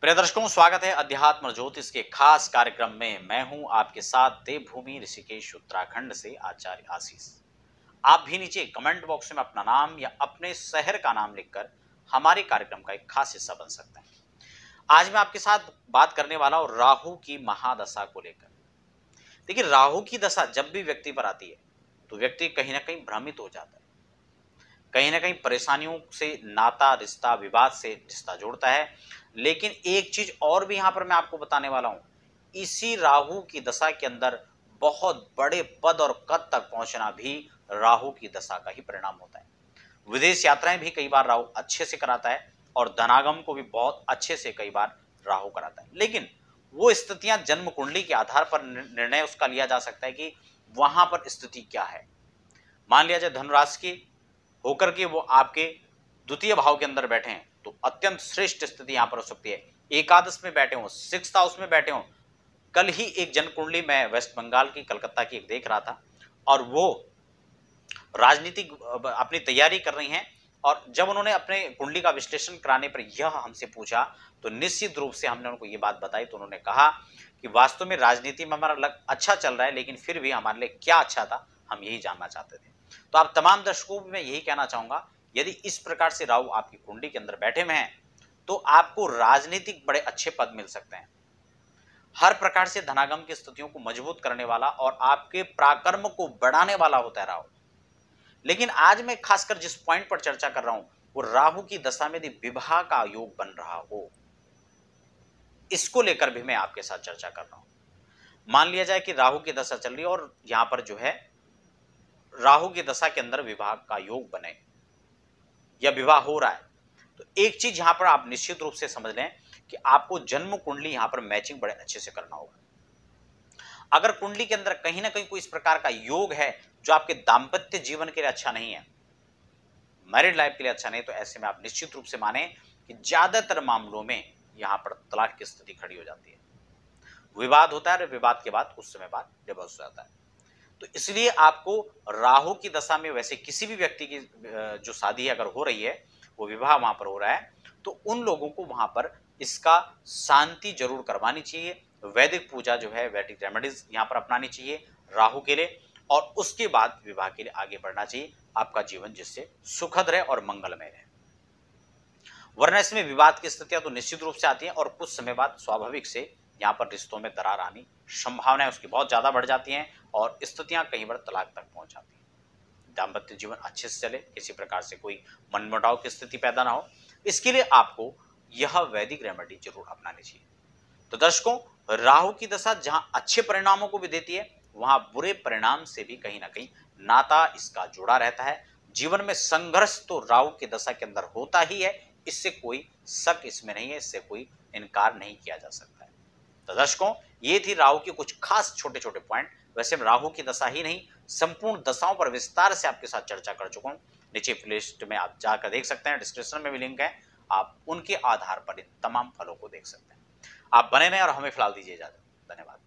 प्रिय दर्शकों, स्वागत है अध्यात्म ज्योतिष के खास कार्यक्रम में। मैं हूं आपके साथ देवभूमि ऋषिकेश उत्तराखंड से आचार्य आशीष। आप भी नीचे कमेंट बॉक्स में अपना नाम या अपने शहर का नाम लिखकर हमारे कार्यक्रम का एक खास हिस्सा बन सकते हैं। आज मैं आपके साथ बात करने वाला हूं राहु की महादशा को लेकर। देखिए, राहु की दशा जब भी व्यक्ति पर आती है तो व्यक्ति कहीं ना कहीं भ्रमित हो जाता है, कहीं ना कहीं परेशानियों से नाता रिश्ता विवाद से रिश्ता जोड़ता है। लेकिन एक चीज और भी यहां पर मैं आपको बताने वाला हूं, इसी राहु की दशा के अंदर बहुत बड़े पद और कद तक पहुंचना भी राहु की दशा का ही परिणाम होता है। विदेश यात्राएं भी कई बार राहु अच्छे से कराता है और धनागम को भी बहुत अच्छे से कई बार राहु कराता है। लेकिन वो स्थितियां जन्म कुंडली के आधार पर निर्णय उसका लिया जा सकता है कि वहां पर स्थिति क्या है। मान लिया जाए धनुराशि की होकर के वो आपके द्वितीय भाव के अंदर बैठे हैं तो अत्यंत श्रेष्ठ स्थिति यहां पर हो सकती है। एकादश में बैठे हो, सिक्स्थ हाउस में बैठे हो। कल ही एक जन कुंडली मैं वेस्ट बंगाल की कलकत्ता की एक देख रहा था और वो राजनीतिक अपनी तैयारी कर रही हैं और जब उन्होंने अपने कुंडली का विश्लेषण कराने पर यह हमसे पूछा तो निश्चित रूप से हमने उनको ये बात बताई तो उन्होंने कहा कि वास्तव में राजनीति में हमारा लग अच्छा चल रहा है, लेकिन फिर भी हमारे लिए क्या अच्छा था हम यही जानना चाहते थे। तो आप तमाम दर्शकों को मैं यही कहना चाहूंगा, यदि इस प्रकार से राहु आपकी कुंडली के अंदर बैठे हुए हैं तो आपको राजनीतिक बड़े अच्छे पद मिल सकते हैं। हर प्रकार से धनागम की स्थितियों को मजबूत करने वाला और आपके पराक्रम को बढ़ाने वाला होता है राहु। लेकिन आज मैं खासकर जिस पॉइंट पर चर्चा कर रहा हूं वो राहु की दशा में यदि विवाह का योग बन रहा हो, इसको लेकर भी मैं आपके साथ चर्चा कर रहा हूं। मान लिया जाए कि राहु की दशा चल रही है और यहां पर जो है राहु की दशा के अंदर विवाह का योग बने या विवाह हो रहा है, तो एक चीज यहां पर आप निश्चित रूप से समझ लें कि आपको जन्म कुंडली यहां पर मैचिंग बड़े अच्छे से करना होगा। अगर कुंडली के अंदर कहीं ना कहीं कोई इस प्रकार का योग है जो आपके दाम्पत्य जीवन के लिए अच्छा नहीं है, मैरिड लाइफ के लिए अच्छा नहीं, तो ऐसे में आप निश्चित रूप से माने कि ज्यादातर मामलों में यहां पर तलाक की स्थिति खड़ी हो जाती है। विवाद होता है और विवाद के बाद कुछ समय बाद डिवोर्स हो जाता है। तो इसलिए आपको राहु की दशा में वैसे किसी भी व्यक्ति की जो शादी अगर हो रही है, वो विवाह वहां पर हो रहा है, तो उन लोगों को वहां पर इसका शांति जरूर करवानी चाहिए। वैदिक पूजा जो है, वैदिक रेमेडीज यहां पर अपनानी चाहिए राहु के लिए और उसके बाद विवाह के लिए आगे बढ़ना चाहिए। आपका जीवन जिससे सुखद रहे और मंगलमय रहे। वरना इसमें विवाद की स्थितियां तो निश्चित रूप से आती हैं और कुछ समय बाद स्वाभाविक से यहाँ पर रिश्तों में दरार आनी संभावनाएं उसकी बहुत ज्यादा बढ़ जाती हैं और स्थितियां कई बार तलाक तक पहुंच जाती हैं। दाम्पत्य जीवन अच्छे से चले, किसी प्रकार से कोई मनमुटाव की स्थिति पैदा ना हो, इसके लिए आपको यह वैदिक रेमेडी जरूर अपनानी चाहिए। तो दर्शकों, राहु की दशा जहां अच्छे परिणामों को भी देती है, वहां बुरे परिणाम से भी कहीं ना कहीं नाता इसका जुड़ा रहता है। जीवन में संघर्ष तो राहु की दशा के अंदर होता ही है, इससे कोई शक इसमें नहीं है, इससे कोई इनकार नहीं किया जा सकता है। तो दर्शकों, ये थी राहु के कुछ खास छोटे छोटे पॉइंट। वैसे राहु की दशा ही नहीं, संपूर्ण दशाओं पर विस्तार से आपके साथ चर्चा कर चुका हूं। नीचे प्लेलिस्ट में आप जाकर देख सकते हैं, डिस्क्रिप्शन में भी लिंक है, आप उनके आधार पर इन तमाम फलों को देख सकते हैं। आप बने रहें और हमें फिलहाल दीजिए इजाजत। धन्यवाद।